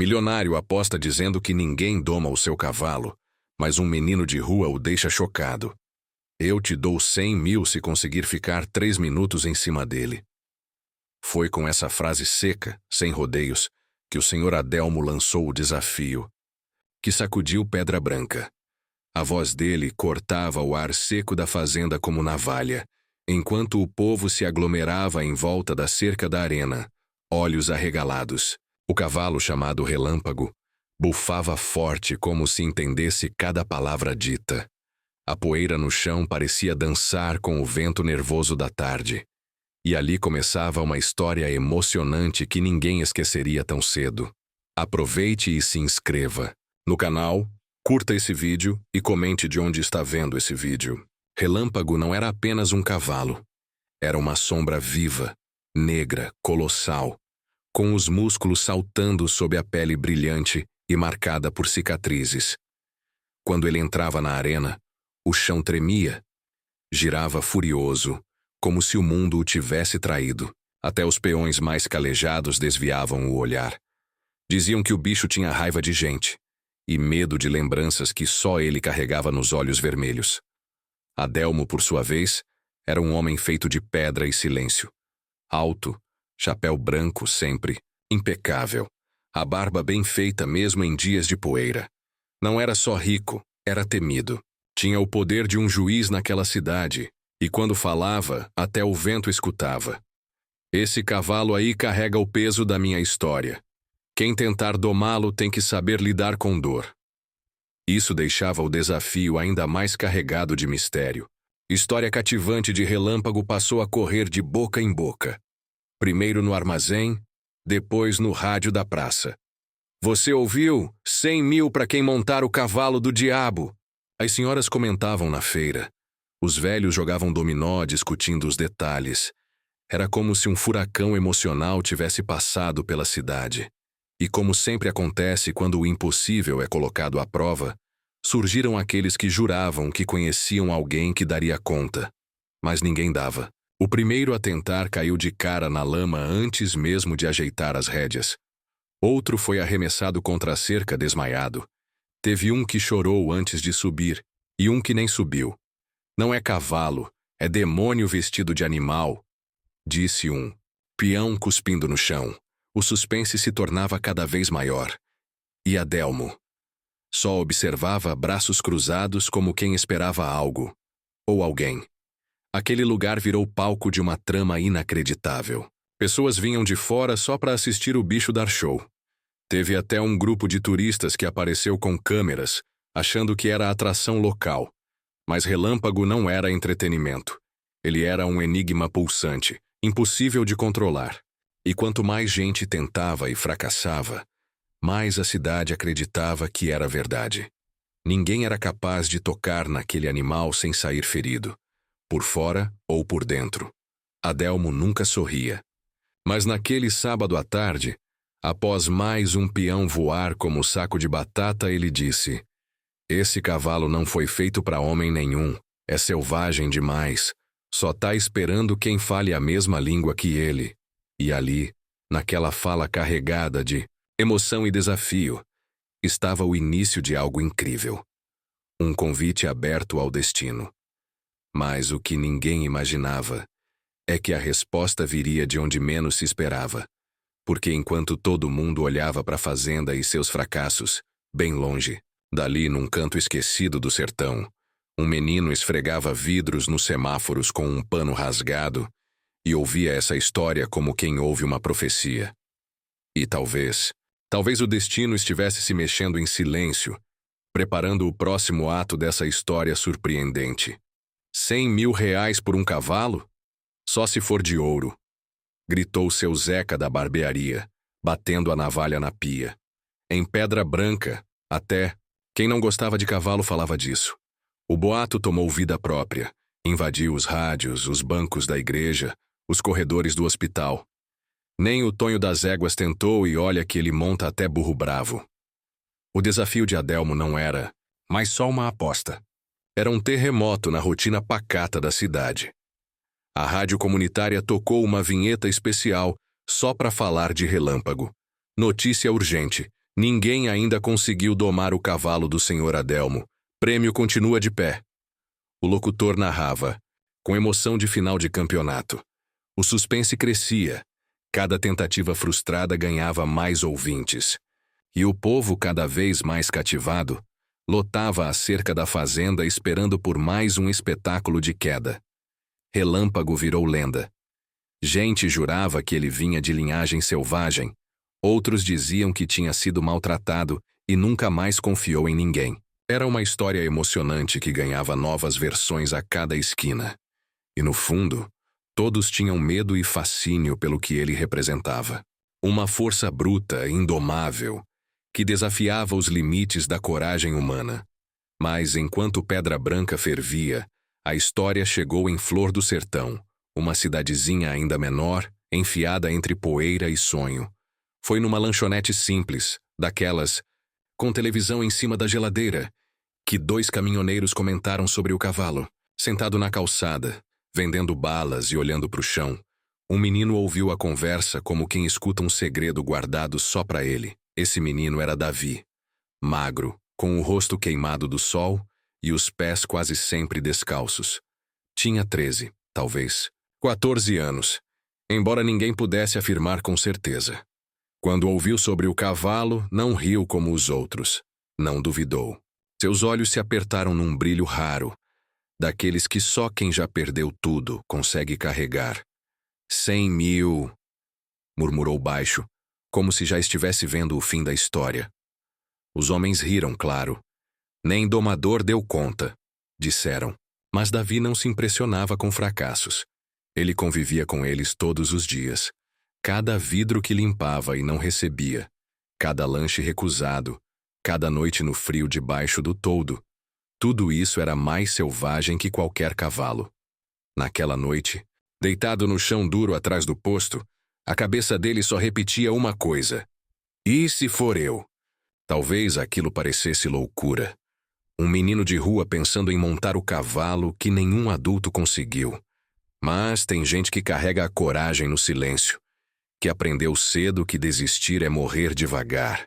Milionário aposta dizendo que ninguém doma o seu cavalo, mas um menino de rua o deixa chocado. Eu te dou 100 mil se conseguir ficar 3 minutos em cima dele. Foi com essa frase seca, sem rodeios, que o Sr. Adelmo lançou o desafio, que sacudiu Pedra Branca. A voz dele cortava o ar seco da fazenda como navalha, enquanto o povo se aglomerava em volta da cerca da arena, olhos arregalados. O cavalo chamado Relâmpago bufava forte como se entendesse cada palavra dita. A poeira no chão parecia dançar com o vento nervoso da tarde. E ali começava uma história emocionante que ninguém esqueceria tão cedo. Aproveite e se inscreva no canal, curta esse vídeo e comente de onde está vendo esse vídeo. Relâmpago não era apenas um cavalo. Era uma sombra viva, negra, colossal, com os músculos saltando sob a pele brilhante e marcada por cicatrizes. Quando ele entrava na arena, o chão tremia. Girava furioso, como se o mundo o tivesse traído. Até os peões mais calejados desviavam o olhar. Diziam que o bicho tinha raiva de gente e medo de lembranças que só ele carregava nos olhos vermelhos. Adelmo, por sua vez, era um homem feito de pedra e silêncio. Alto, chapéu branco sempre, impecável, a barba bem feita mesmo em dias de poeira. Não era só rico, era temido. Tinha o poder de um juiz naquela cidade, e quando falava, até o vento escutava. Esse cavalo aí carrega o peso da minha história. Quem tentar domá-lo tem que saber lidar com dor. Isso deixava o desafio ainda mais carregado de mistério. História cativante de Relâmpago passou a correr de boca em boca. Primeiro no armazém, depois no rádio da praça. Você ouviu? 100 mil para quem montar o cavalo do diabo! As senhoras comentavam na feira. Os velhos jogavam dominó discutindo os detalhes. Era como se um furacão emocional tivesse passado pela cidade. E como sempre acontece quando o impossível é colocado à prova, surgiram aqueles que juravam que conheciam alguém que daria conta. Mas ninguém dava. O primeiro a tentar caiu de cara na lama antes mesmo de ajeitar as rédeas. Outro foi arremessado contra a cerca desmaiado. Teve um que chorou antes de subir, e um que nem subiu. Não é cavalo, é demônio vestido de animal, disse um. Peão cuspindo no chão. O suspense se tornava cada vez maior. E Adelmo? Só observava braços cruzados como quem esperava algo. Ou alguém. Aquele lugar virou palco de uma trama inacreditável. Pessoas vinham de fora só para assistir o bicho dar show. Teve até um grupo de turistas que apareceu com câmeras, achando que era atração local. Mas Relâmpago não era entretenimento. Ele era um enigma pulsante, impossível de controlar. E quanto mais gente tentava e fracassava, mais a cidade acreditava que era verdade. Ninguém era capaz de tocar naquele animal sem sair ferido, por fora ou por dentro. Adelmo nunca sorria. Mas naquele sábado à tarde, após mais um peão voar como saco de batata, ele disse: Esse cavalo não foi feito para homem nenhum, é selvagem demais, só tá esperando quem fale a mesma língua que ele. E ali, naquela fala carregada de emoção e desafio, estava o início de algo incrível. Um convite aberto ao destino. Mas o que ninguém imaginava é que a resposta viria de onde menos se esperava. Porque enquanto todo mundo olhava para a fazenda e seus fracassos, bem longe, dali num canto esquecido do sertão, um menino esfregava vidros nos semáforos com um pano rasgado e ouvia essa história como quem ouve uma profecia. E talvez o destino estivesse se mexendo em silêncio, preparando o próximo ato dessa história surpreendente. 100 mil reais por um cavalo? Só se for de ouro, gritou seu Zeca da barbearia, batendo a navalha na pia. Em Pedra Branca, até, quem não gostava de cavalo falava disso. O boato tomou vida própria, invadiu os rádios, os bancos da igreja, os corredores do hospital. Nem o Tonho das Éguas tentou e olha que ele monta até burro bravo. O desafio de Adelmo não era mais só uma aposta. Era um terremoto na rotina pacata da cidade. A rádio comunitária tocou uma vinheta especial só para falar de Relâmpago. Notícia urgente: Ninguém ainda conseguiu domar o cavalo do Sr. Adelmo. Prêmio continua de pé. O locutor narrava, com emoção de final de campeonato. O suspense crescia. Cada tentativa frustrada ganhava mais ouvintes. E o povo, cada vez mais cativado, lotava a cerca da fazenda esperando por mais um espetáculo de queda. Relâmpago virou lenda. Gente jurava que ele vinha de linhagem selvagem. Outros diziam que tinha sido maltratado e nunca mais confiou em ninguém. Era uma história emocionante que ganhava novas versões a cada esquina. E no fundo, todos tinham medo e fascínio pelo que ele representava. Uma força bruta, indomável, que desafiava os limites da coragem humana. Mas enquanto Pedra Branca fervia, a história chegou em Flor do Sertão, uma cidadezinha ainda menor, enfiada entre poeira e sonho. Foi numa lanchonete simples, daquelas, com televisão em cima da geladeira, que 2 caminhoneiros comentaram sobre o cavalo. Sentado na calçada, vendendo balas e olhando para o chão, um menino ouviu a conversa como quem escuta um segredo guardado só para ele. Esse menino era Davi, magro, com o rosto queimado do sol e os pés quase sempre descalços. Tinha 13, talvez, 14 anos, embora ninguém pudesse afirmar com certeza. Quando ouviu sobre o cavalo, não riu como os outros, não duvidou. Seus olhos se apertaram num brilho raro, daqueles que só quem já perdeu tudo consegue carregar. 100 mil, murmurou baixo, como se já estivesse vendo o fim da história. Os homens riram, claro. Nem domador deu conta, disseram. Mas Davi não se impressionava com fracassos. Ele convivia com eles todos os dias. Cada vidro que limpava e não recebia, cada lanche recusado, cada noite no frio debaixo do toldo, tudo isso era mais selvagem que qualquer cavalo. Naquela noite, deitado no chão duro atrás do posto, a cabeça dele só repetia uma coisa. E se for eu? Talvez aquilo parecesse loucura. Um menino de rua pensando em montar o cavalo que nenhum adulto conseguiu. Mas tem gente que carrega a coragem no silêncio, que aprendeu cedo que desistir é morrer devagar.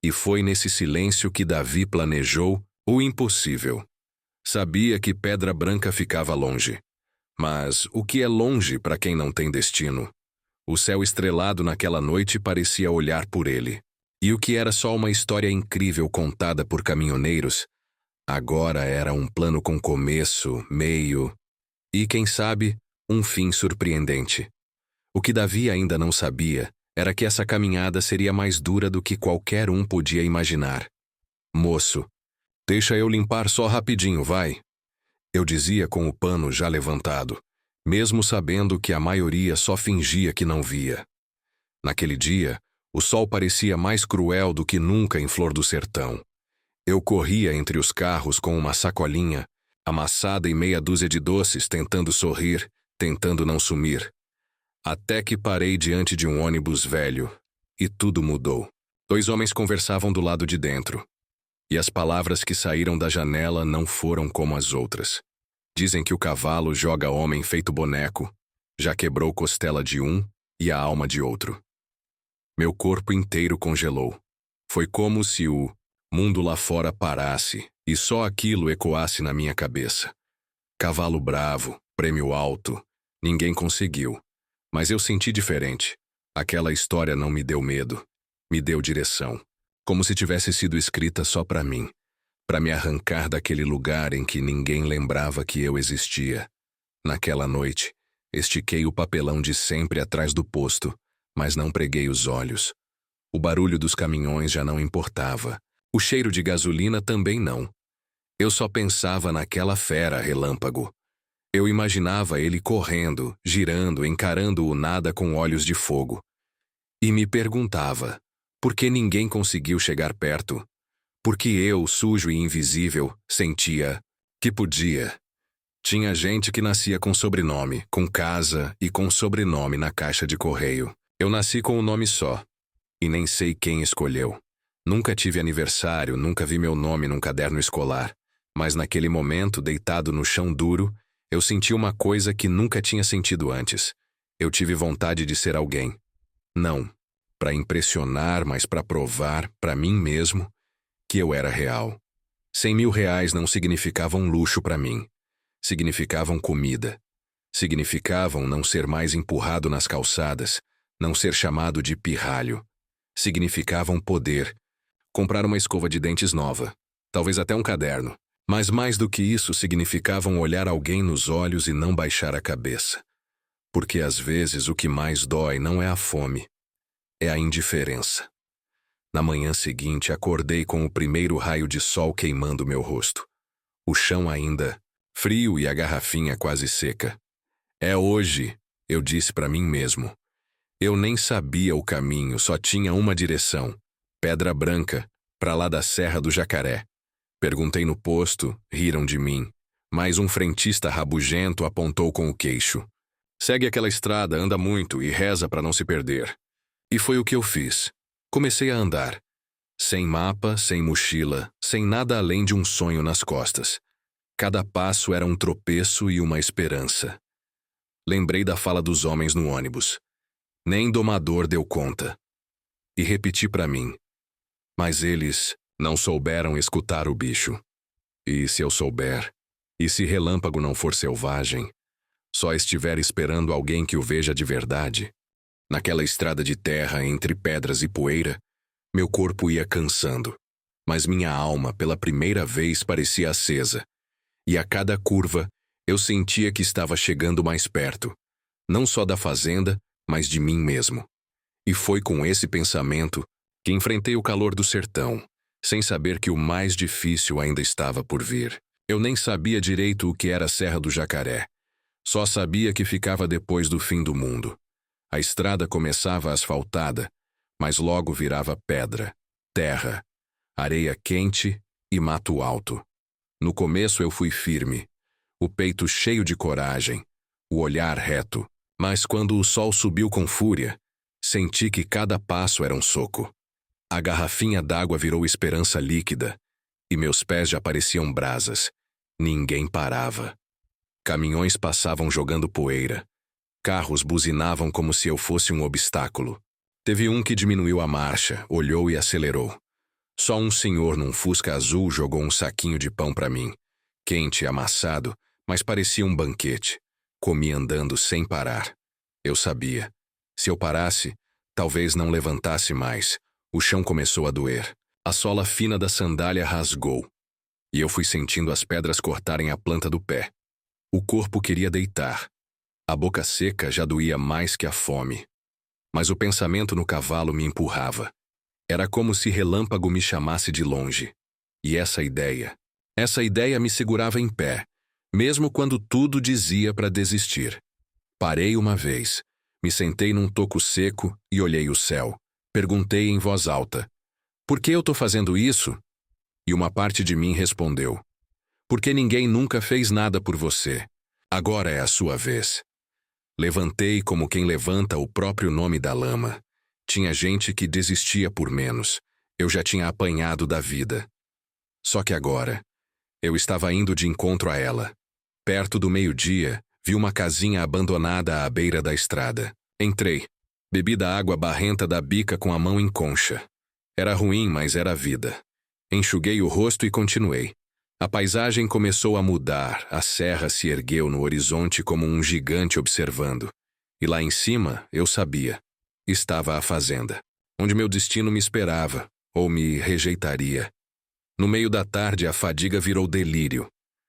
E foi nesse silêncio que Davi planejou o impossível. Sabia que Pedra Branca ficava longe. Mas o que é longe para quem não tem destino? O céu estrelado naquela noite parecia olhar por ele. E o que era só uma história incrível contada por caminhoneiros, agora era um plano com começo, meio e, quem sabe, um fim surpreendente. O que Davi ainda não sabia era que essa caminhada seria mais dura do que qualquer um podia imaginar. Moço, deixa eu limpar só rapidinho, vai. Eu dizia com o pano já levantado, mesmo sabendo que a maioria só fingia que não via. Naquele dia, o sol parecia mais cruel do que nunca em Flor do Sertão. Eu corria entre os carros com uma sacolinha, amassada e meia dúzia de doces, tentando sorrir, tentando não sumir. Até que parei diante de um ônibus velho, e tudo mudou. 2 homens conversavam do lado de dentro, e as palavras que saíram da janela não foram como as outras. Dizem que o cavalo joga homem feito boneco, já quebrou costela de um e a alma de outro. Meu corpo inteiro congelou. Foi como se o mundo lá fora parasse e só aquilo ecoasse na minha cabeça. Cavalo bravo, prêmio alto, ninguém conseguiu. Mas eu senti diferente. Aquela história não me deu medo, me deu direção, como se tivesse sido escrita só para mim, para me arrancar daquele lugar em que ninguém lembrava que eu existia. Naquela noite, estiquei o papelão de sempre atrás do posto, mas não preguei os olhos. O barulho dos caminhões já não importava. O cheiro de gasolina também não. Eu só pensava naquela fera Relâmpago. Eu imaginava ele correndo, girando, encarando o nada com olhos de fogo. E me perguntava, por que ninguém conseguiu chegar perto? Porque eu, sujo e invisível, sentia que podia. Tinha gente que nascia com sobrenome, com casa e com sobrenome na caixa de correio. Eu nasci com um nome só, e nem sei quem escolheu. Nunca tive aniversário, nunca vi meu nome num caderno escolar. Mas naquele momento, deitado no chão duro, eu senti uma coisa que nunca tinha sentido antes. Eu tive vontade de ser alguém. Não, para impressionar, mas para provar, para mim mesmo, que eu era real. R$ 100.000 não significavam luxo para mim. Significavam comida. Significavam não ser mais empurrado nas calçadas, não ser chamado de pirralho. Significavam poder. Comprar uma escova de dentes nova. Talvez até um caderno. Mas mais do que isso, significavam olhar alguém nos olhos e não baixar a cabeça. Porque às vezes o que mais dói não é a fome, é a indiferença. Na manhã seguinte, acordei com o primeiro raio de sol queimando meu rosto. O chão ainda frio e a garrafinha quase seca. É hoje, eu disse para mim mesmo. Eu nem sabia o caminho, só tinha uma direção. Pedra Branca, para lá da Serra do Jacaré. Perguntei no posto, riram de mim. Mas um frentista rabugento apontou com o queixo. Segue aquela estrada, anda muito e reza para não se perder. E foi o que eu fiz. Comecei a andar. Sem mapa, sem mochila, sem nada além de um sonho nas costas. Cada passo era um tropeço e uma esperança. Lembrei da fala dos homens no ônibus. Nem domador deu conta. E repeti para mim. Mas eles não souberam escutar o bicho. E se eu souber? E se Relâmpago não for selvagem? Só estiver esperando alguém que o veja de verdade? Naquela estrada de terra entre pedras e poeira, meu corpo ia cansando, mas minha alma pela primeira vez parecia acesa. E a cada curva, eu sentia que estava chegando mais perto, não só da fazenda, mas de mim mesmo. E foi com esse pensamento que enfrentei o calor do sertão, sem saber que o mais difícil ainda estava por vir. Eu nem sabia direito o que era a Serra do Jacaré. Só sabia que ficava depois do fim do mundo. A estrada começava asfaltada, mas logo virava pedra, terra, areia quente e mato alto. No começo eu fui firme, o peito cheio de coragem, o olhar reto, mas quando o sol subiu com fúria, senti que cada passo era um soco. A garrafinha d'água virou esperança líquida, e meus pés já pareciam brasas. Ninguém parava. Caminhões passavam jogando poeira. Carros buzinavam como se eu fosse um obstáculo. Teve um que diminuiu a marcha, olhou e acelerou. Só um senhor num Fusca azul jogou um saquinho de pão para mim. Quente e amassado, mas parecia um banquete. Comi andando sem parar. Eu sabia. Se eu parasse, talvez não levantasse mais. O chão começou a doer. A sola fina da sandália rasgou. E eu fui sentindo as pedras cortarem a planta do pé. O corpo queria deitar. A boca seca já doía mais que a fome. Mas o pensamento no cavalo me empurrava. Era como se Relâmpago me chamasse de longe. E essa ideia me segurava em pé, mesmo quando tudo dizia para desistir. Parei uma vez, me sentei num toco seco e olhei o céu. Perguntei em voz alta, por que eu tô fazendo isso? E uma parte de mim respondeu, porque ninguém nunca fez nada por você. Agora é a sua vez. Levantei como quem levanta o próprio nome da lama. Tinha gente que desistia por menos. Eu já tinha apanhado da vida. Só que agora, eu estava indo de encontro a ela. Perto do meio-dia, vi uma casinha abandonada à beira da estrada. Entrei. Bebi da água barrenta da bica com a mão em concha. Era ruim, mas era a vida. Enxuguei o rosto e continuei. A paisagem começou a mudar, a serra se ergueu no horizonte como um gigante observando. E lá em cima, eu sabia. Estava a fazenda, onde meu destino me esperava, ou me rejeitaria. No meio da tarde, a fadiga virou delírio.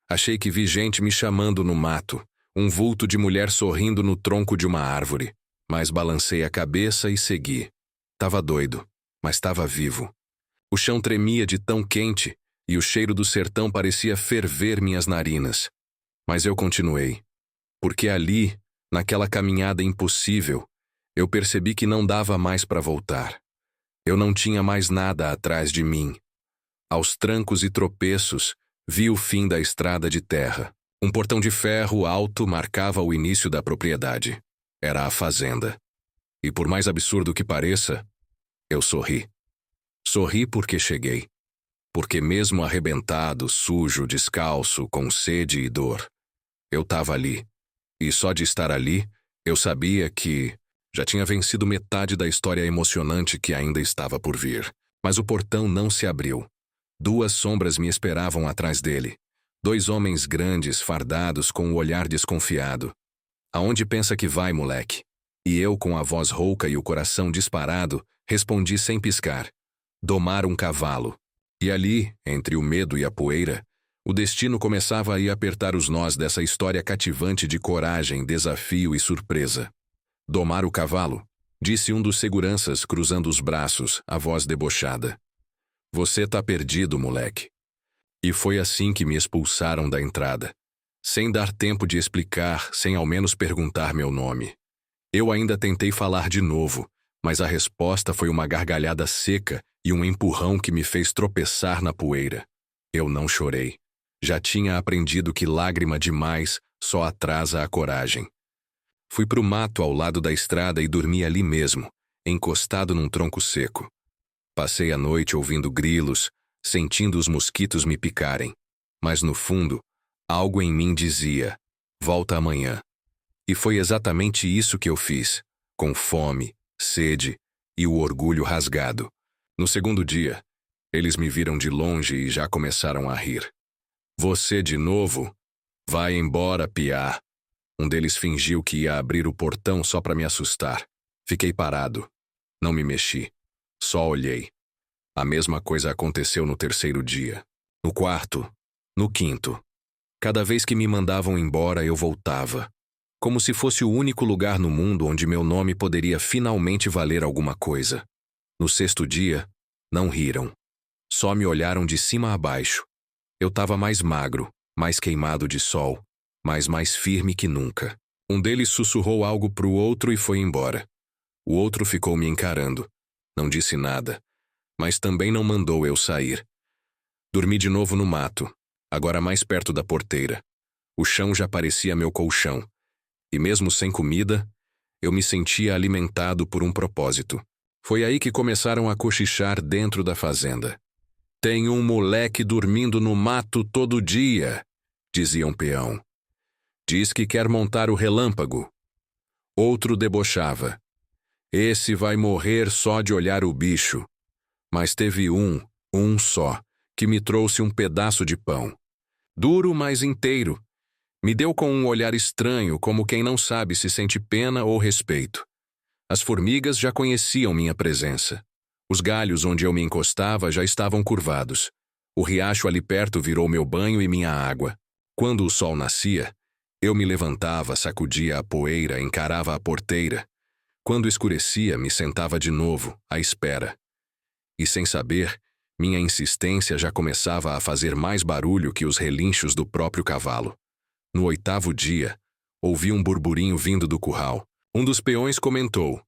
Achei que vi gente me chamando no mato, um vulto de mulher sorrindo no tronco de uma árvore. Mas balancei a cabeça e segui. Tava doido, mas estava vivo. O chão tremia de tão quente, e o cheiro do sertão parecia ferver minhas narinas. Mas eu continuei. Porque ali, naquela caminhada impossível, eu percebi que não dava mais para voltar. Eu não tinha mais nada atrás de mim. Aos trancos e tropeços, vi o fim da estrada de terra. Um portão de ferro alto marcava o início da propriedade. Era a fazenda. E por mais absurdo que pareça, eu sorri. Sorri porque cheguei. Porque mesmo arrebentado, sujo, descalço, com sede e dor, eu estava ali. E só de estar ali, eu sabia que Já tinha vencido metade da história emocionante que ainda estava por vir. Mas o portão não se abriu. 2 sombras me esperavam atrás dele. 2 homens grandes, fardados, com o olhar desconfiado. Aonde pensa que vai, moleque? E eu, com a voz rouca e o coração disparado, respondi sem piscar. Domar um cavalo. E ali, entre o medo e a poeira, o destino começava a ir apertar os nós dessa história cativante de coragem, desafio e surpresa. Domar o cavalo, disse um dos seguranças cruzando os braços, a voz debochada. Você tá perdido, moleque. E foi assim que me expulsaram da entrada. Sem dar tempo de explicar, sem ao menos perguntar meu nome. Eu ainda tentei falar de novo, mas a resposta foi uma gargalhada seca e um empurrão que me fez tropeçar na poeira. Eu não chorei. Já tinha aprendido que lágrima demais só atrasa a coragem. Fui pro mato ao lado da estrada e dormi ali mesmo, encostado num tronco seco. Passei a noite ouvindo grilos, sentindo os mosquitos me picarem. Mas no fundo, algo em mim dizia, volta amanhã. E foi exatamente isso que eu fiz, com fome, sede e o orgulho rasgado. No segundo dia, eles me viram de longe e já começaram a rir. Você de novo? Vai embora, piá. Um deles fingiu que ia abrir o portão só para me assustar. Fiquei parado. Não me mexi. Só olhei. A mesma coisa aconteceu no 3º dia. No 4º. No 5º. Cada vez que me mandavam embora, eu voltava. Como se fosse o único lugar no mundo onde meu nome poderia finalmente valer alguma coisa. No 6º dia, não riram. Só me olharam de cima a baixo. Eu estava mais magro, mais queimado de sol, mas mais firme que nunca. Um deles sussurrou algo pro outro e foi embora. O outro ficou me encarando. Não disse nada, mas também não mandou eu sair. Dormi de novo no mato, agora mais perto da porteira. O chão já parecia meu colchão. E mesmo sem comida, eu me sentia alimentado por um propósito. Foi aí que começaram a cochichar dentro da fazenda. Tem um moleque dormindo no mato todo dia, dizia um peão. Diz que quer montar o relâmpago. Outro debochava. Esse vai morrer só de olhar o bicho. Mas teve um só, que me trouxe um pedaço de pão. Duro, mas inteiro. Me deu com um olhar estranho, como quem não sabe se sente pena ou respeito. As formigas já conheciam minha presença. Os galhos onde eu me encostava já estavam curvados. O riacho ali perto virou meu banho e minha água. Quando o sol nascia, eu me levantava, sacudia a poeira, encarava a porteira. Quando escurecia, me sentava de novo, à espera. E sem saber, minha insistência já começava a fazer mais barulho que os relinchos do próprio cavalo. No 8º dia, ouvi um burburinho vindo do curral. Um dos peões comentou,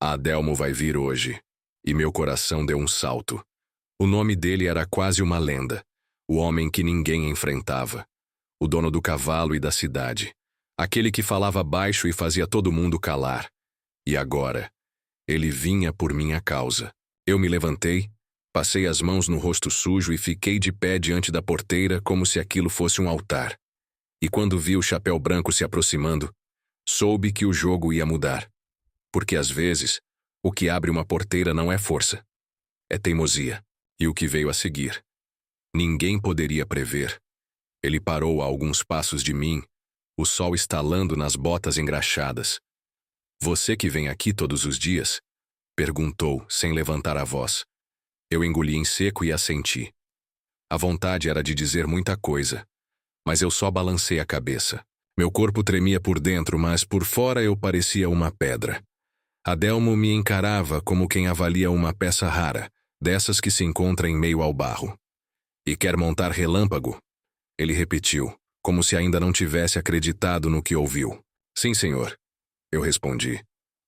Adelmo vai vir hoje. E meu coração deu um salto. O nome dele era quase uma lenda. O homem que ninguém enfrentava. O dono do cavalo e da cidade. Aquele que falava baixo e fazia todo mundo calar. E agora, ele vinha por minha causa. Eu me levantei, passei as mãos no rosto sujo e fiquei de pé diante da porteira como se aquilo fosse um altar. E quando vi o chapéu branco se aproximando, soube que o jogo ia mudar. Porque às vezes, o que abre uma porteira não é força, é teimosia. E o que veio a seguir? Ninguém poderia prever. Ele parou a alguns passos de mim, o sol estalando nas botas engraxadas. Você que vem aqui todos os dias? Perguntou, sem levantar a voz. Eu engoli em seco e assenti. A vontade era de dizer muita coisa, mas eu só balancei a cabeça. Meu corpo tremia por dentro, mas por fora eu parecia uma pedra. Adelmo me encarava como quem avalia uma peça rara, dessas que se encontra em meio ao barro. E quer montar relâmpago? Ele repetiu, como se ainda não tivesse acreditado no que ouviu. Sim, senhor. Eu respondi.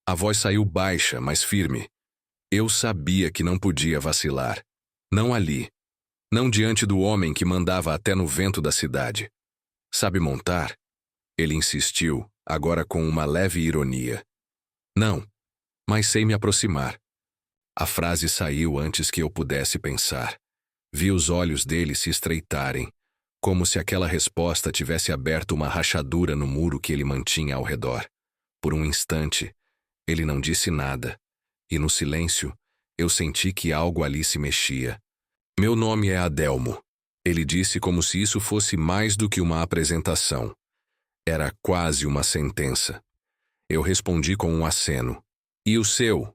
A voz saiu baixa, mas firme. Eu sabia que não podia vacilar. Não ali. Não diante do homem que mandava até no vento da cidade. Sabe montar? Ele insistiu, agora com uma leve ironia. Não. Mas sei me aproximar. A frase saiu antes que eu pudesse pensar. Vi os olhos dele se estreitarem, como se aquela resposta tivesse aberto uma rachadura no muro que ele mantinha ao redor. Por um instante, Ele não disse nada, e no silêncio, eu senti que algo ali se mexia. Meu nome é Adelmo. Ele disse como se isso fosse mais do que uma apresentação. Era quase uma sentença. Eu respondi com um aceno. E o seu?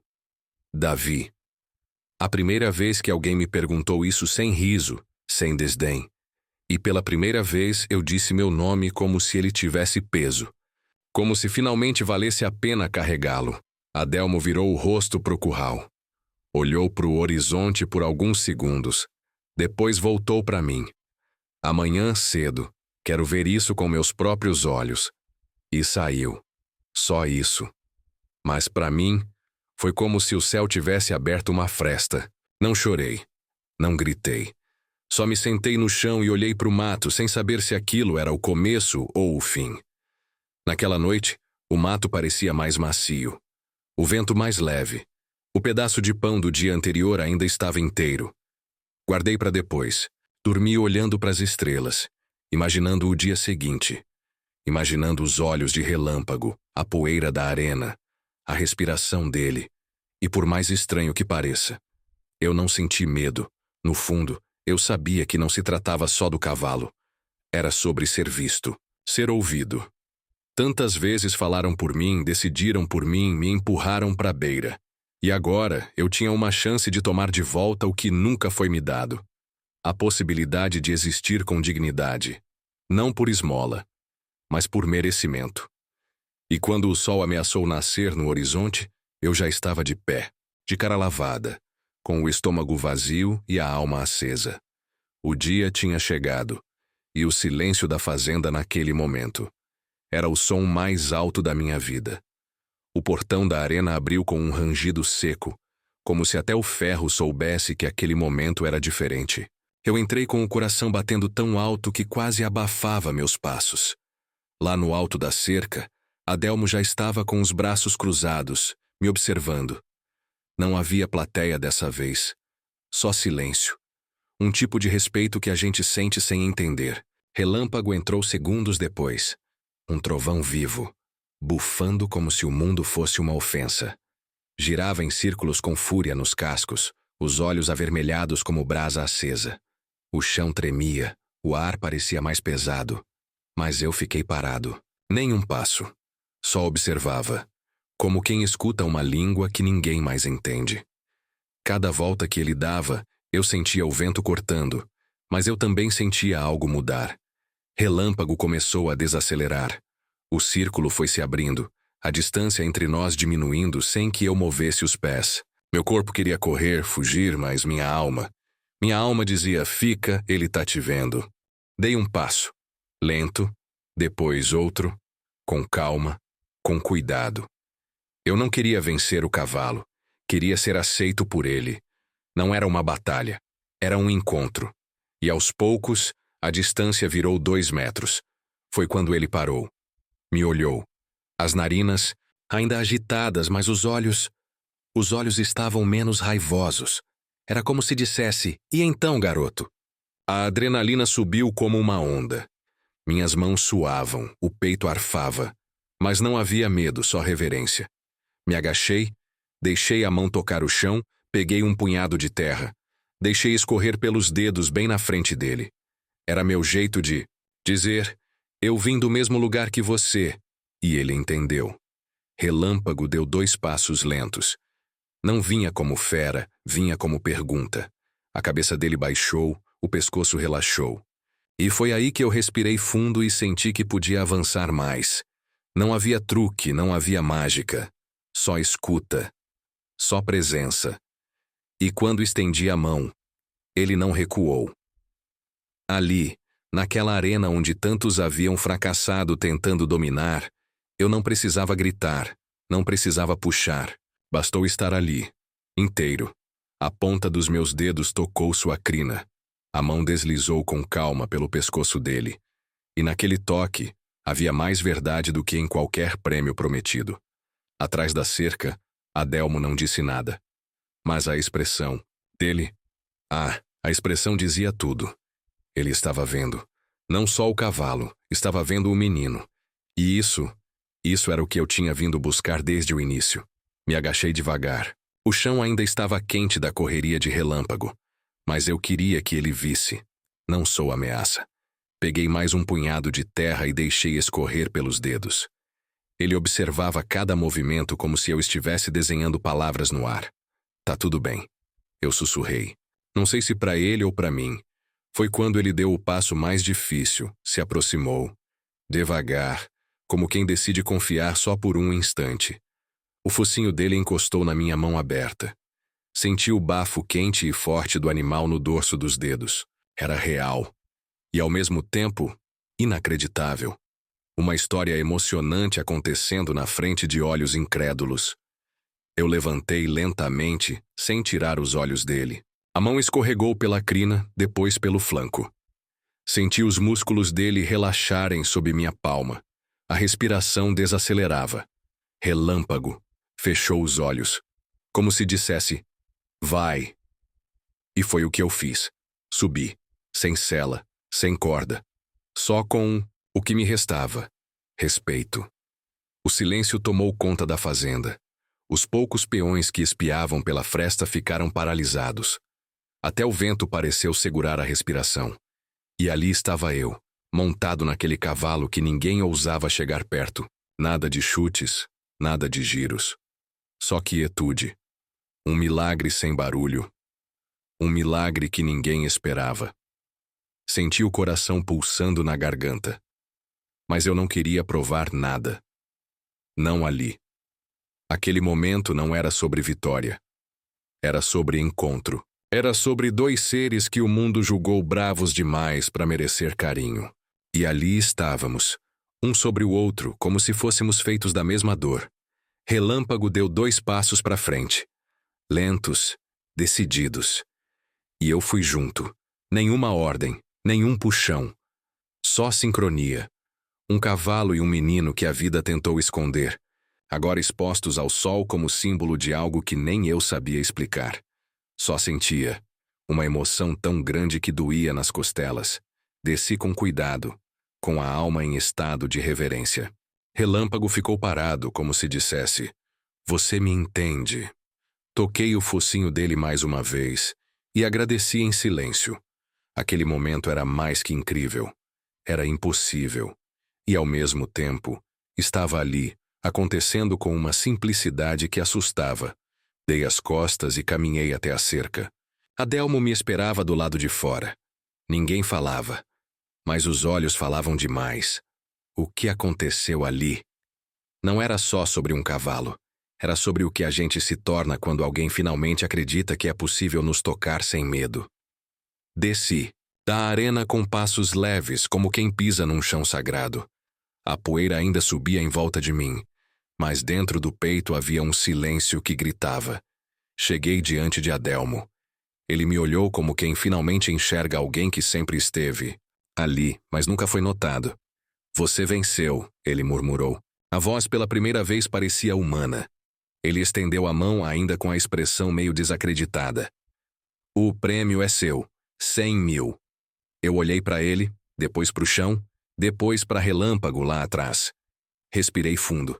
Davi. A primeira vez que alguém me perguntou isso sem riso, sem desdém. E pela primeira vez eu disse meu nome como se ele tivesse peso. Como se finalmente valesse a pena carregá-lo. Adelmo virou o rosto pro curral. Olhou pro horizonte por alguns segundos. Depois voltou para mim. Amanhã cedo, quero ver isso com meus próprios olhos. E saiu. Só isso. Mas para mim, foi como se o céu tivesse aberto uma fresta. Não chorei. Não gritei. Só me sentei no chão e olhei para o mato sem saber se aquilo era o começo ou o fim. Naquela noite, o mato parecia mais macio. O vento mais leve. O pedaço de pão do dia anterior ainda estava inteiro. Guardei para depois. Dormi olhando para as estrelas, imaginando o dia seguinte. Imaginando os olhos de relâmpago, a poeira da arena, a respiração dele. E por mais estranho que pareça, eu não senti medo. No fundo, eu sabia que não se tratava só do cavalo. Era sobre ser visto, ser ouvido. Tantas vezes falaram por mim, decidiram por mim, me empurraram para a beira. E agora eu tinha uma chance de tomar de volta o que nunca foi me dado. A possibilidade de existir com dignidade. Não por esmola, mas por merecimento. E quando o sol ameaçou nascer no horizonte, eu já estava de pé, de cara lavada, com o estômago vazio e a alma acesa. O dia tinha chegado, e o silêncio da fazenda naquele momento. Era o som mais alto da minha vida. O portão da arena abriu com um rangido seco, como se até o ferro soubesse que aquele momento era diferente. Eu entrei com o coração batendo tão alto que quase abafava meus passos. Lá no alto da cerca, Adelmo já estava com os braços cruzados, me observando. Não havia plateia dessa vez. Só silêncio. Um tipo de respeito que a gente sente sem entender. Relâmpago entrou segundos depois. Um trovão vivo, bufando como se o mundo fosse uma ofensa. Girava em círculos com fúria nos cascos, os olhos avermelhados como brasa acesa. O chão tremia, o ar parecia mais pesado. Mas eu fiquei parado. Nem um passo. Só observava, como quem escuta uma língua que ninguém mais entende. Cada volta que ele dava, eu sentia o vento cortando, mas eu também sentia algo mudar. Relâmpago começou a desacelerar. O círculo foi se abrindo, a distância entre nós diminuindo sem que eu movesse os pés. Meu corpo queria correr, fugir, mas minha alma dizia, fica, ele tá te vendo. Dei um passo, lento, depois outro, com calma, com cuidado. Eu não queria vencer o cavalo, queria ser aceito por ele. Não era uma batalha, era um encontro. E aos poucos, a distância virou 2 metros. Foi quando ele parou. Me olhou. As narinas, ainda agitadas, mas os olhos estavam menos raivosos. Era como se dissesse, e então, garoto? A adrenalina subiu como uma onda. Minhas mãos suavam, o peito arfava. Mas não havia medo, só reverência. Me agachei, deixei a mão tocar o chão, peguei um punhado de terra. Deixei escorrer pelos dedos bem na frente dele. Era meu jeito de dizer, eu vim do mesmo lugar que você. E ele entendeu. Relâmpago deu 2 passos lentos. Não vinha como fera, vinha como pergunta. A cabeça dele baixou, o pescoço relaxou. E foi aí que eu respirei fundo e senti que podia avançar mais. Não havia truque, não havia mágica. Só escuta. Só presença. E quando estendi a mão, ele não recuou. Ali, naquela arena onde tantos haviam fracassado tentando dominar, eu não precisava gritar, não precisava puxar. Bastou estar ali, inteiro. A ponta dos meus dedos tocou sua crina. A mão deslizou com calma pelo pescoço dele. E naquele toque, havia mais verdade do que em qualquer prêmio prometido. Atrás da cerca, Adelmo não disse nada. Mas a expressão dele... a expressão dizia tudo. Ele estava vendo. Não só o cavalo, estava vendo o menino. E isso era o que eu tinha vindo buscar desde o início. Me agachei devagar. O chão ainda estava quente da correria de relâmpago, mas eu queria que ele visse. Não sou ameaça. Peguei mais um punhado de terra e deixei escorrer pelos dedos. Ele observava cada movimento como se eu estivesse desenhando palavras no ar. Tá tudo bem. Eu sussurrei. Não sei se para ele ou para mim. Foi quando ele deu o passo mais difícil, se aproximou. Devagar, como quem decide confiar só por um instante. O focinho dele encostou na minha mão aberta. Senti o bafo quente e forte do animal no dorso dos dedos. Era real. E ao mesmo tempo, inacreditável. Uma história emocionante acontecendo na frente de olhos incrédulos. Eu levantei lentamente, sem tirar os olhos dele. A mão escorregou pela crina, depois pelo flanco. Senti os músculos dele relaxarem sob minha palma. A respiração desacelerava. Relâmpago. Fechou os olhos. Como se dissesse, vai. E foi o que eu fiz. Subi. Sem sela, sem corda. Só com o que me restava. Respeito. O silêncio tomou conta da fazenda. Os poucos peões que espiavam pela fresta ficaram paralisados. Até o vento pareceu segurar a respiração. E ali estava eu, montado naquele cavalo que ninguém ousava chegar perto. Nada de chutes, nada de giros. Só quietude. Um milagre sem barulho. Um milagre que ninguém esperava. Senti o coração pulsando na garganta. Mas eu não queria provar nada. Não ali. Aquele momento não era sobre vitória. Era sobre encontro. Era sobre dois seres que o mundo julgou bravos demais para merecer carinho. E ali estávamos, um sobre o outro, como se fôssemos feitos da mesma dor. Relâmpago deu 2 passos para frente. Lentos, decididos. E eu fui junto. Nenhuma ordem, nenhum puxão. Só sincronia. Um cavalo e um menino que a vida tentou esconder, agora expostos ao sol como símbolo de algo que nem eu sabia explicar. Só sentia. Uma emoção tão grande que doía nas costelas. Desci com cuidado, com a alma em estado de reverência. Relâmpago ficou parado, como se dissesse, você me entende. Toquei o focinho dele mais uma vez e agradeci em silêncio. Aquele momento era mais que incrível. Era impossível. E ao mesmo tempo, estava ali, acontecendo com uma simplicidade que assustava. Dei as costas e caminhei até a cerca. Adelmo me esperava do lado de fora. Ninguém falava, mas os olhos falavam demais. O que aconteceu ali? Não era só sobre um cavalo. Era sobre o que a gente se torna quando alguém finalmente acredita que é possível nos tocar sem medo. Desci, da arena com passos leves, como quem pisa num chão sagrado. A poeira ainda subia em volta de mim, mas dentro do peito havia um silêncio que gritava. Cheguei diante de Adelmo. Ele me olhou como quem finalmente enxerga alguém que sempre esteve ali, mas nunca foi notado. Você venceu, ele murmurou. A voz pela primeira vez parecia humana. Ele estendeu a mão ainda com a expressão meio desacreditada. O prêmio é seu. 100.000. Eu olhei para ele, depois para o chão, depois para Relâmpago lá atrás. Respirei fundo.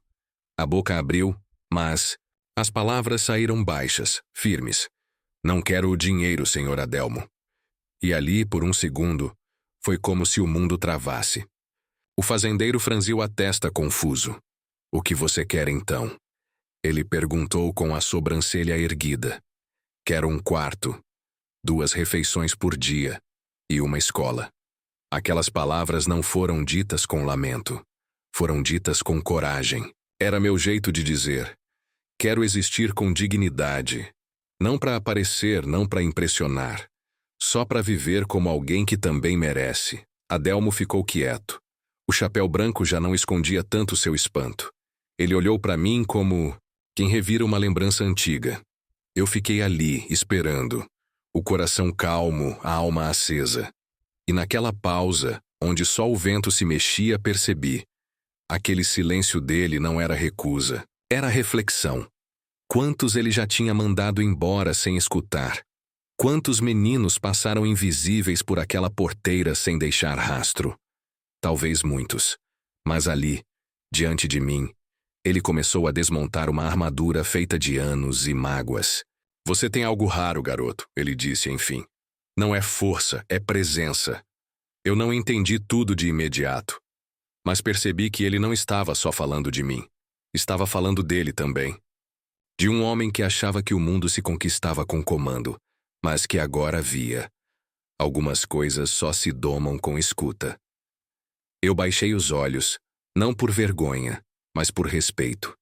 A boca abriu, mas as palavras saíram baixas, firmes. Não quero o dinheiro, Sr. Adelmo. E ali, por um segundo, foi como se o mundo travasse. O fazendeiro franziu a testa confuso. O que você quer então? Ele perguntou com a sobrancelha erguida. Quero um quarto, 2 refeições por dia e uma escola. Aquelas palavras não foram ditas com lamento. Foram ditas com coragem. Era meu jeito de dizer. Quero existir com dignidade. Não para aparecer, não para impressionar. Só para viver como alguém que também merece. Adelmo ficou quieto. O chapéu branco já não escondia tanto seu espanto. Ele olhou para mim como quem revira uma lembrança antiga. Eu fiquei ali, esperando. O coração calmo, a alma acesa. E naquela pausa, onde só o vento se mexia, percebi. Aquele silêncio dele não era recusa, era reflexão. Quantos ele já tinha mandado embora sem escutar? Quantos meninos passaram invisíveis por aquela porteira sem deixar rastro? Talvez muitos. Mas ali, diante de mim, Ele começou a desmontar uma armadura feita de anos e mágoas. Você tem algo raro, garoto, ele disse, enfim. Não é força, é presença. Eu não entendi tudo de imediato, mas percebi que ele não estava só falando de mim. Estava falando dele também. De um homem que achava que o mundo se conquistava com comando, mas que agora via. Algumas coisas só se domam com escuta. Eu baixei os olhos, não por vergonha, mas por respeito.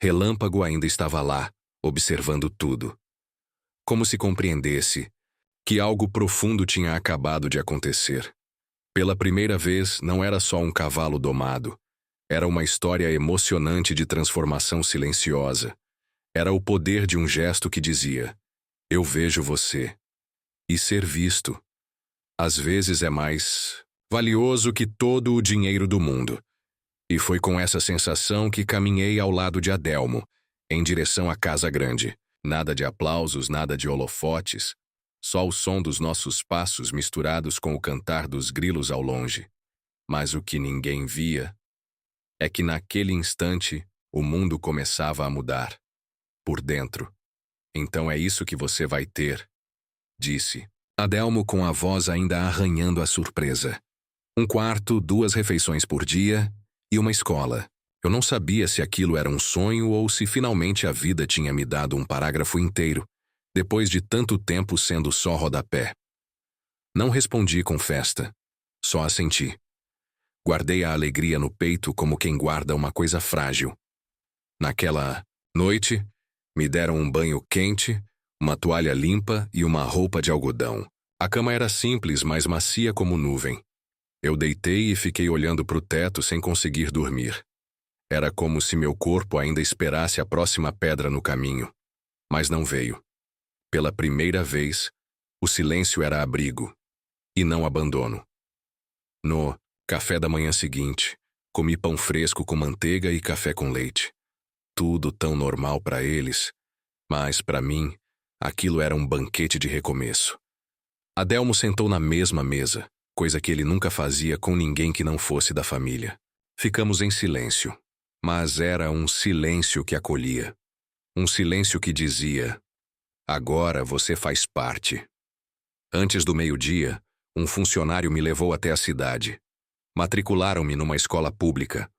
Relâmpago ainda estava lá, observando tudo. Como se compreendesse que algo profundo tinha acabado de acontecer. Pela primeira vez, não era só um cavalo domado. Era uma história emocionante de transformação silenciosa. Era o poder de um gesto que dizia: eu vejo você. E ser visto, às vezes, é mais valioso que todo o dinheiro do mundo. E foi com essa sensação que caminhei ao lado de Adelmo, em direção à casa grande. Nada de aplausos, nada de holofotes. Só o som dos nossos passos misturados com o cantar dos grilos ao longe. Mas o que ninguém via é que naquele instante o mundo começava a mudar. Por dentro. Então é isso que você vai ter, disse Adelmo com a voz ainda arranhando a surpresa. Um quarto, 2 refeições por dia e uma escola. Eu não sabia se aquilo era um sonho ou se finalmente a vida tinha me dado um parágrafo inteiro, depois de tanto tempo sendo só rodapé. Não respondi com festa, só assenti. Guardei a alegria no peito como quem guarda uma coisa frágil. Naquela noite, me deram um banho quente, uma toalha limpa e uma roupa de algodão. A cama era simples, mas macia como nuvem. Eu deitei e fiquei olhando para o teto sem conseguir dormir. Era como se meu corpo ainda esperasse a próxima pedra no caminho. Mas não veio. Pela primeira vez, o silêncio era abrigo, e não abandono. No café da manhã seguinte, comi pão fresco com manteiga e café com leite. Tudo tão normal para eles, mas para mim, aquilo era um banquete de recomeço. Adelmo sentou na mesma mesa, coisa que ele nunca fazia com ninguém que não fosse da família. Ficamos em silêncio, mas era um silêncio que acolhia. Um silêncio que dizia: agora você faz parte. Antes do meio-dia, um funcionário me levou até a cidade. Matricularam-me numa escola pública.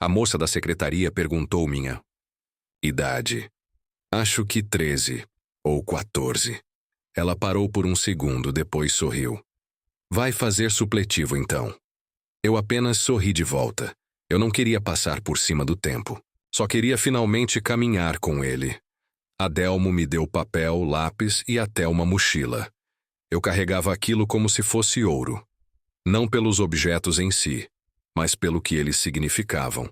A moça da secretaria perguntou minha idade. Acho que 13 ou 14. Ela parou por um segundo, depois sorriu. Vai fazer supletivo, então. Eu apenas sorri de volta. Eu não queria passar por cima do tempo. Só queria finalmente caminhar com ele. Adelmo me deu papel, lápis e até uma mochila. Eu carregava aquilo como se fosse ouro. Não pelos objetos em si, mas pelo que eles significavam.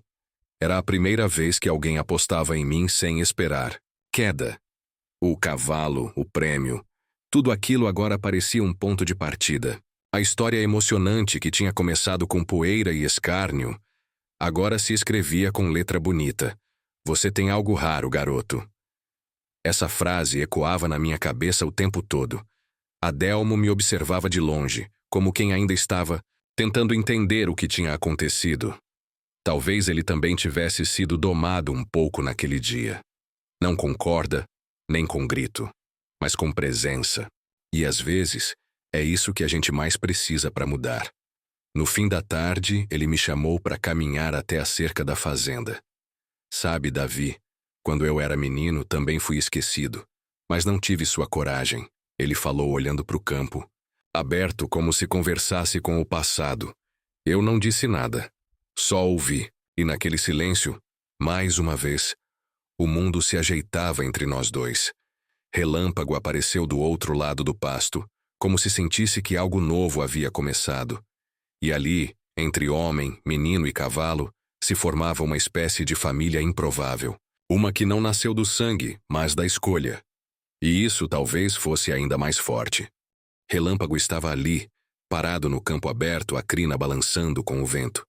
Era a primeira vez que alguém apostava em mim sem esperar. Queda. O cavalo, o prêmio. Tudo aquilo agora parecia um ponto de partida. A história emocionante que tinha começado com poeira e escárnio, agora se escrevia com letra bonita. Você tem algo raro, garoto. Essa frase ecoava na minha cabeça o tempo todo. Adelmo me observava de longe, como quem ainda estava tentando entender o que tinha acontecido. Talvez ele também tivesse sido domado um pouco naquele dia. Não com corda, nem com grito, mas com presença. E às vezes, é isso que a gente mais precisa para mudar. No fim da tarde, ele me chamou para caminhar até a cerca da fazenda. Sabe, Davi, quando eu era menino também fui esquecido, mas não tive sua coragem. Ele falou olhando para o campo, aberto como se conversasse com o passado. Eu não disse nada, só ouvi, e naquele silêncio, mais uma vez, o mundo se ajeitava entre nós dois. Relâmpago apareceu do outro lado do pasto, como se sentisse que algo novo havia começado. E ali, entre homem, menino e cavalo, se formava uma espécie de família improvável. Uma que não nasceu do sangue, mas da escolha. E isso talvez fosse ainda mais forte. Relâmpago estava ali, parado no campo aberto, a crina balançando com o vento.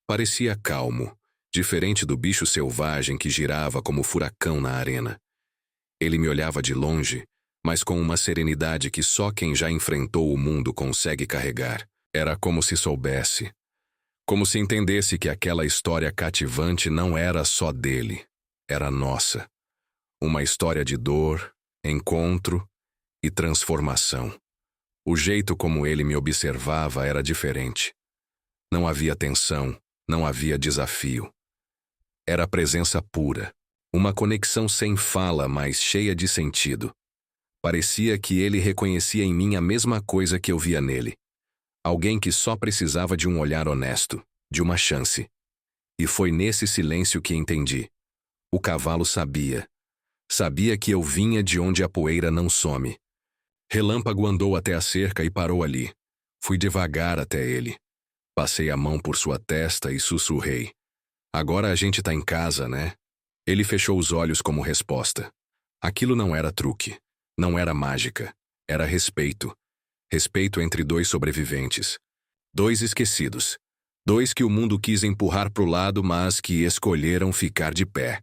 Parecia calmo, diferente do bicho selvagem que girava como furacão na arena. Ele me olhava de longe, mas com uma serenidade que só quem já enfrentou o mundo consegue carregar. Era como se soubesse: Como se entendesse que aquela história cativante não era só dele, era nossa. Uma história de dor, encontro e transformação. O jeito como ele me observava era diferente. Não havia tensão, não havia desafio. Era presença pura, uma conexão sem fala, mas cheia de sentido. Parecia que ele reconhecia em mim a mesma coisa que eu via nele. Alguém que só precisava de um olhar honesto, de uma chance. E foi nesse silêncio que entendi. O cavalo sabia. Sabia que eu vinha de onde a poeira não some. Relâmpago andou até a cerca e parou ali. Fui devagar até ele. Passei a mão por sua testa e sussurrei. Agora a gente tá em casa, né? Ele fechou os olhos como resposta. Aquilo não era truque. Não era mágica. Era respeito. Respeito entre dois sobreviventes. Dois esquecidos. Dois que o mundo quis empurrar pro lado, mas que escolheram ficar de pé.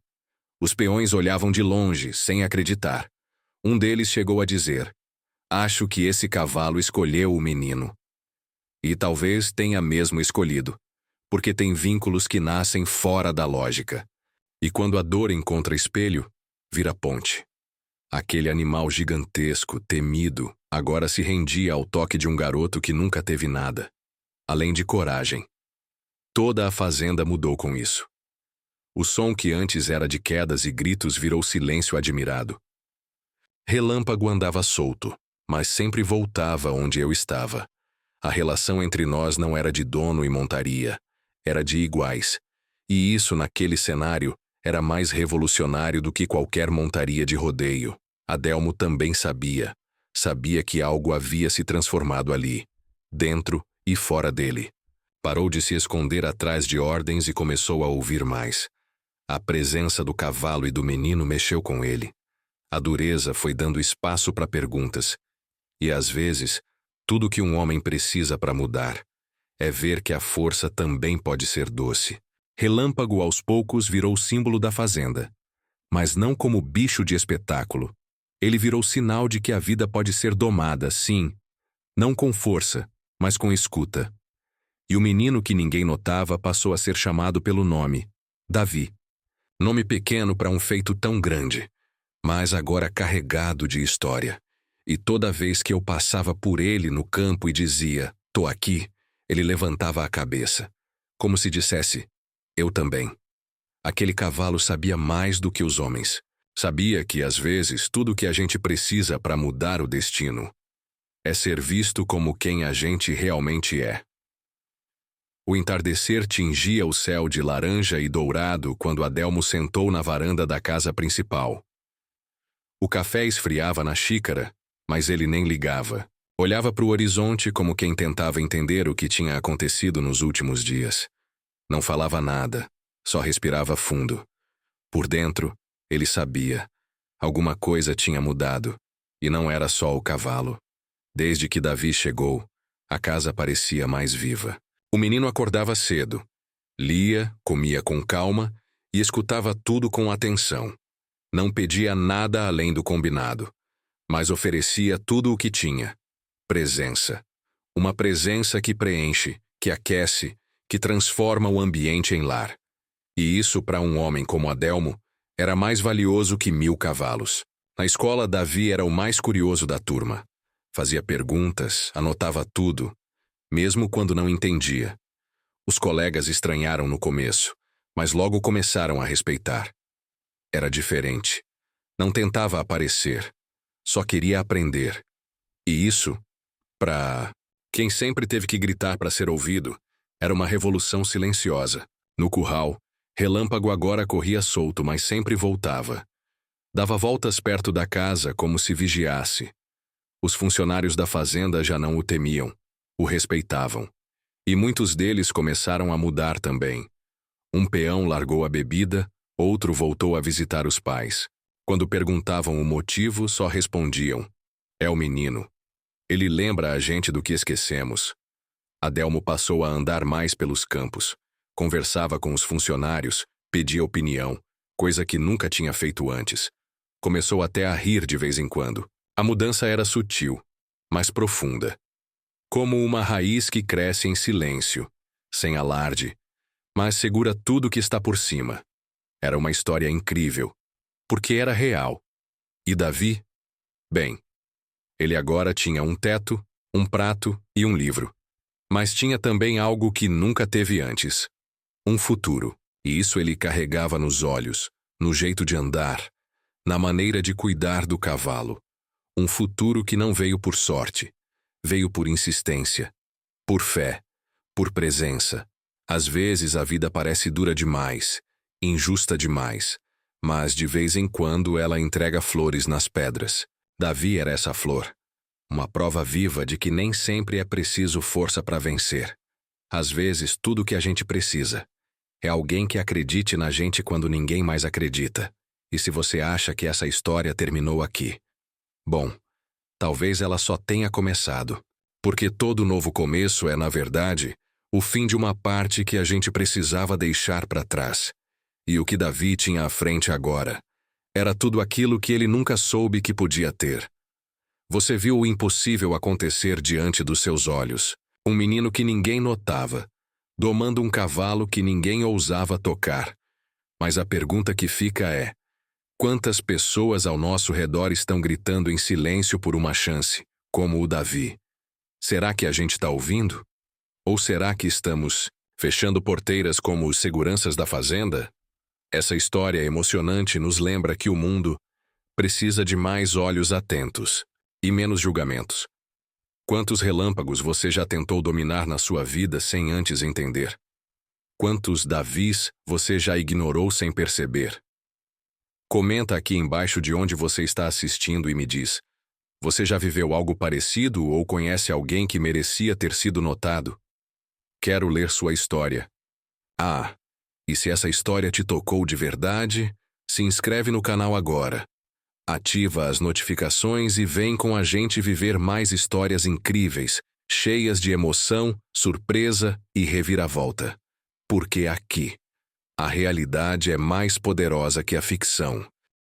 Os peões olhavam de longe, sem acreditar. Um deles chegou a dizer: acho que esse cavalo escolheu o menino. E talvez tenha mesmo escolhido, porque tem vínculos que nascem fora da lógica. E quando a dor encontra espelho, vira ponte. Aquele animal gigantesco, temido, agora se rendia ao toque de um garoto que nunca teve nada, além de coragem. Toda a fazenda mudou com isso. O som que antes era de quedas e gritos virou silêncio admirado. Relâmpago andava solto, mas sempre voltava onde eu estava. A relação entre nós não era de dono e montaria, era de iguais. E isso, naquele cenário, era mais revolucionário do que qualquer montaria de rodeio. Adelmo também sabia. Sabia que algo havia se transformado ali, dentro e fora dele. Parou de se esconder atrás de ordens e começou a ouvir mais. A presença do cavalo e do menino mexeu com ele. A dureza foi dando espaço para perguntas. E às vezes, tudo que um homem precisa para mudar é ver que a força também pode ser doce. Relâmpago aos poucos virou símbolo da fazenda. Mas não como bicho de espetáculo. Ele virou sinal de que a vida pode ser domada, sim. Não com força, mas com escuta. E o menino que ninguém notava passou a ser chamado pelo nome, Davi. Nome pequeno para um feito tão grande, mas agora carregado de história. E toda vez que eu passava por ele no campo e dizia, tô aqui, ele levantava a cabeça, como se dissesse, eu também. Aquele cavalo sabia mais do que os homens. Sabia que, às vezes, tudo o que a gente precisa para mudar o destino é ser visto como quem a gente realmente é. O entardecer tingia o céu de laranja e dourado quando Adelmo sentou na varanda da casa principal. O café esfriava na xícara, mas ele nem ligava. Olhava para o horizonte como quem tentava entender o que tinha acontecido nos últimos dias. Não falava nada, só respirava fundo. Por dentro, ele sabia. Alguma coisa tinha mudado, e não era só o cavalo. Desde que Davi chegou, a casa parecia mais viva. O menino acordava cedo, lia, comia com calma e escutava tudo com atenção. Não pedia nada além do combinado, mas oferecia tudo o que tinha. Presença. Uma presença que preenche, que aquece, que transforma o ambiente em lar. E isso, para um homem como Adelmo, era mais valioso que 1000 cavalos. Na escola, Davi era o mais curioso da turma. Fazia perguntas, anotava tudo, mesmo quando não entendia. Os colegas estranharam no começo, mas logo começaram a respeitar. Era diferente. Não tentava aparecer, só queria aprender. E isso, para quem sempre teve que gritar para ser ouvido, era uma revolução silenciosa. No curral, Relâmpago agora corria solto, mas sempre voltava. Dava voltas perto da casa como se vigiasse. Os funcionários da fazenda já não o temiam, o respeitavam. E muitos deles começaram a mudar também. Um peão largou a bebida, outro voltou a visitar os pais. Quando perguntavam o motivo, só respondiam: é o menino. Ele lembra a gente do que esquecemos. Adelmo passou a andar mais pelos campos. Conversava com os funcionários, pedia opinião, coisa que nunca tinha feito antes. Começou até a rir de vez em quando. A mudança era sutil, mas profunda. Como uma raiz que cresce em silêncio, sem alarde, mas segura tudo que está por cima. Era uma história incrível, porque era real. E Davi? Bem, ele agora tinha um teto, um prato e um livro. Mas tinha também algo que nunca teve antes. Um futuro. E isso ele carregava nos olhos, no jeito de andar, na maneira de cuidar do cavalo. Um futuro que não veio por sorte. Veio por insistência, por fé, por presença. Às vezes a vida parece dura demais, injusta demais, mas de vez em quando ela entrega flores nas pedras. Davi era essa flor. Uma prova viva de que nem sempre é preciso força para vencer. Às vezes, tudo o que a gente precisa é alguém que acredite na gente quando ninguém mais acredita. E se você acha que essa história terminou aqui? Bom, talvez ela só tenha começado. Porque todo novo começo é, na verdade, o fim de uma parte que a gente precisava deixar para trás. E o que Davi tinha à frente agora era tudo aquilo que ele nunca soube que podia ter. Você viu o impossível acontecer diante dos seus olhos. Um menino que ninguém notava, domando um cavalo que ninguém ousava tocar. Mas a pergunta que fica é: quantas pessoas ao nosso redor estão gritando em silêncio por uma chance, como o Davi? Será que a gente está ouvindo? Ou será que estamos fechando porteiras como os seguranças da fazenda? Essa história emocionante nos lembra que o mundo precisa de mais olhos atentos e menos julgamentos. Quantos relâmpagos você já tentou dominar na sua vida sem antes entender? Quantos Davis você já ignorou sem perceber? Comenta aqui embaixo de onde você está assistindo e me diz: você já viveu algo parecido ou conhece alguém que merecia ter sido notado? Quero ler sua história. Ah, e se essa história te tocou de verdade, se inscreve no canal agora. Ativa as notificações e vem com a gente viver mais histórias incríveis, cheias de emoção, surpresa e reviravolta. Porque aqui, a realidade é mais poderosa que a ficção.